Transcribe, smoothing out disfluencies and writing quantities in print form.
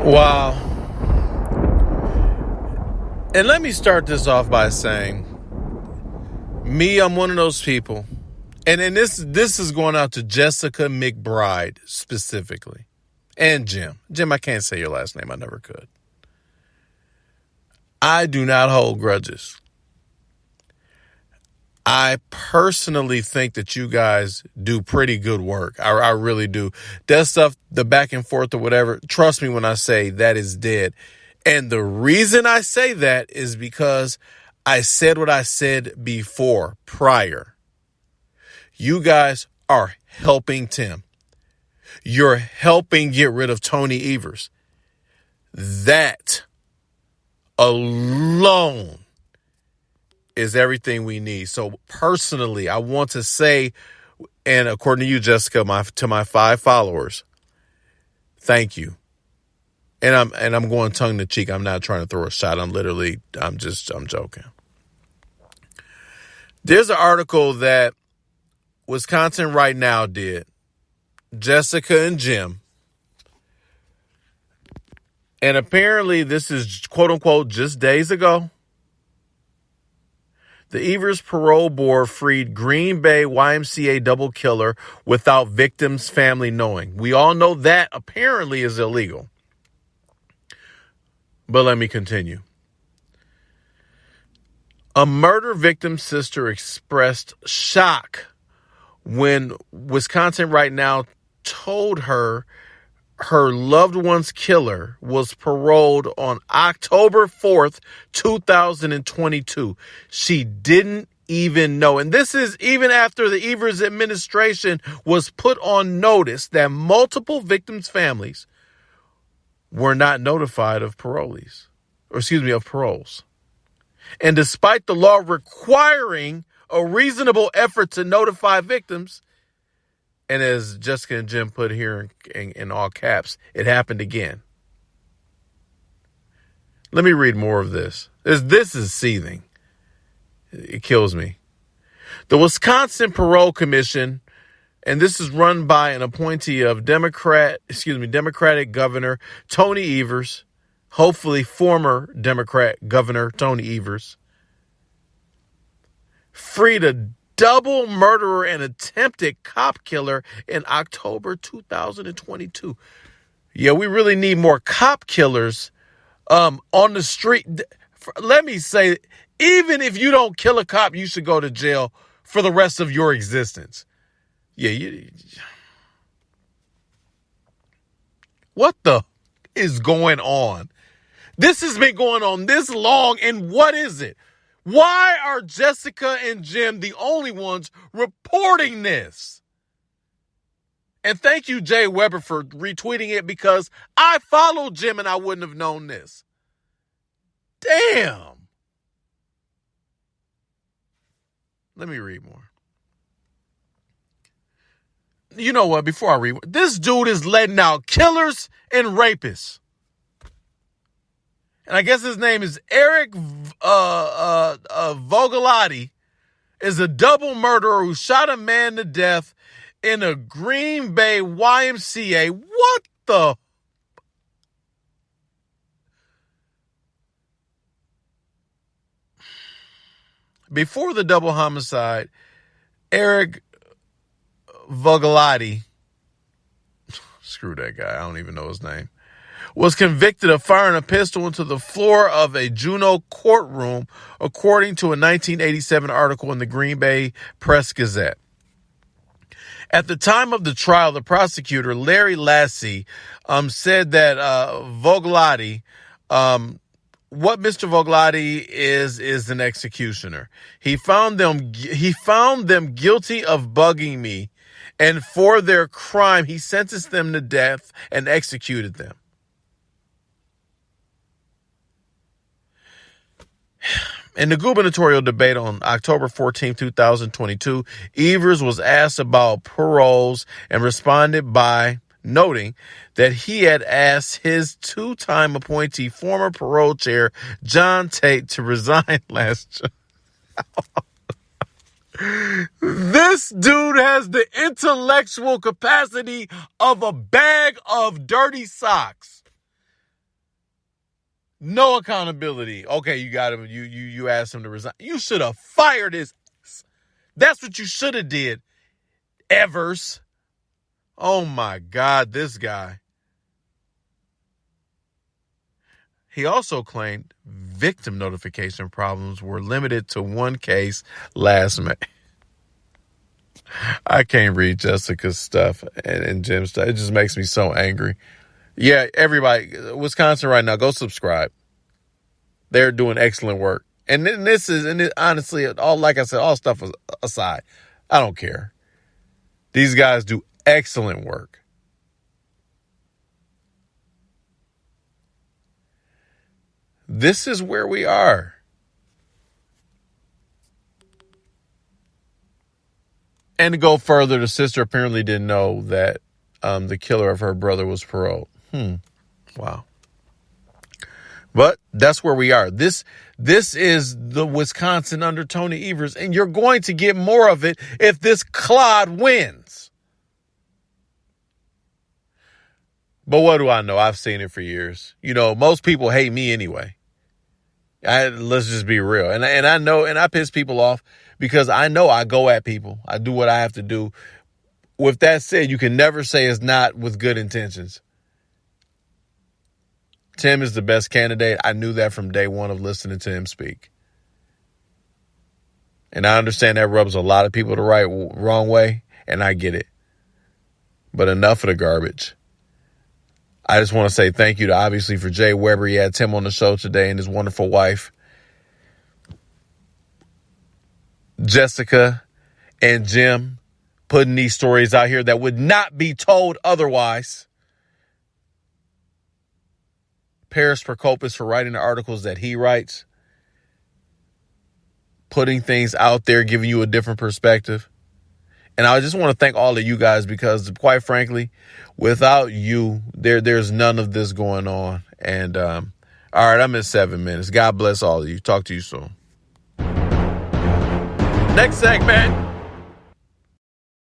Wow. And let me start this off by saying, I'm one of those people. And this is going out to Jessica McBride specifically. And Jim. Jim, I can't say your last name. I never could. I do not hold grudges. I personally think that you guys do pretty good work. I really do. That stuff, the back and forth or whatever, trust me when I say that is dead. And the reason I say that is because I said what I said before, prior. You guys are helping Tim. You're helping get rid of Tony Evers. That alone is everything we need. So personally, I want to say, and according to you, Jessica, to my 5 followers, thank you. And I'm going tongue to cheek. I'm not trying to throw a shot. I'm joking. There's an article that Wisconsin Right Now did. Jessica and Jim. And apparently this is quote unquote just days ago. The Evers Parole Board freed Green Bay YMCA double killer without victim's family knowing. We all know that apparently is illegal. But let me continue. A murder victim's sister expressed shock when Wisconsin Right Now told her loved one's killer was paroled on October 4th, 2022. She didn't even know. And this is even after the Evers administration was put on notice that multiple victims' families were not notified of paroles. And despite the law requiring a reasonable effort to notify victims, and as Jessica and Jim put here in all caps, it happened again. Let me read more of this. This is seething. It kills me. The Wisconsin Parole Commission, and this is run by an appointee of Democratic Governor Tony Evers, hopefully former Democrat Governor Tony Evers, freed a double murderer and attempted cop killer in October 2022. Yeah, we really need more cop killers on the street. Let me say, even if you don't kill a cop, you should go to jail for the rest of your existence. Yeah, what the is going on? This has been going on this long, and what is it? Why are Jessica and Jim the only ones reporting this? And thank you, Jay Weber, for retweeting it, because I followed Jim and I wouldn't have known this. Damn. Let me read more. You know what? Before I read, this dude is letting out killers and rapists. And I guess his name is Eric Vogliotti, is a double murderer who shot a man to death in a Green Bay YMCA. What the? Before the double homicide, Eric Vogliotti, screw that guy, I don't even know his name, was convicted of firing a pistol into the floor of a Juneau courtroom, according to a 1987 article in the Green Bay Press-Gazette. At the time of the trial, the prosecutor, Larry Lassie, said that Vogliotti, what Mr. Vogliotti is an executioner. He found them guilty of bugging me, and for their crime, he sentenced them to death and executed them. In the gubernatorial debate on October 14, 2022, Evers was asked about paroles and responded by noting that he had asked his two-time appointee, former parole chair John Tate, to resign last year. This dude has the intellectual capacity of a bag of dirty socks. No accountability. Okay, you got him. You asked him to resign. You should have fired his ass. That's what you should have did, Evers. Oh my God, this guy. He also claimed victim notification problems were limited to one case last May. I can't read Jessica's stuff and Jim's stuff. It just makes me so angry. Yeah, everybody, Wisconsin right now, go subscribe. They're doing excellent work. And then honestly, all like I said, all stuff aside, I don't care. These guys do excellent work. This is where we are. And to go further, the sister apparently didn't know that the killer of her brother was paroled. Wow. But that's where we are. This is the Wisconsin under Tony Evers, and you're going to get more of it if this clod wins. But what do I know? I've seen it for years. You know, most people hate me anyway. Let's just be real. And I know, and I piss people off because I know I go at people. I do what I have to do. With that said, you can never say it's not with good intentions. Tim is the best candidate. I knew that from day one of listening to him speak. And I understand that rubs a lot of people the wrong way, and I get it. But enough of the garbage. I just want to say thank you to, obviously, for Jay Weber. He had Tim on the show today and his wonderful wife, Jessica and Jim, putting these stories out here that would not be told otherwise. Paris Prokopis for writing the articles that he writes, putting things out there, giving you a different perspective. And I just want to thank all of you guys because, quite frankly, without you, there's none of this going on. And all right, I'm at 7 minutes. God bless all of you. Talk to you soon. Next segment.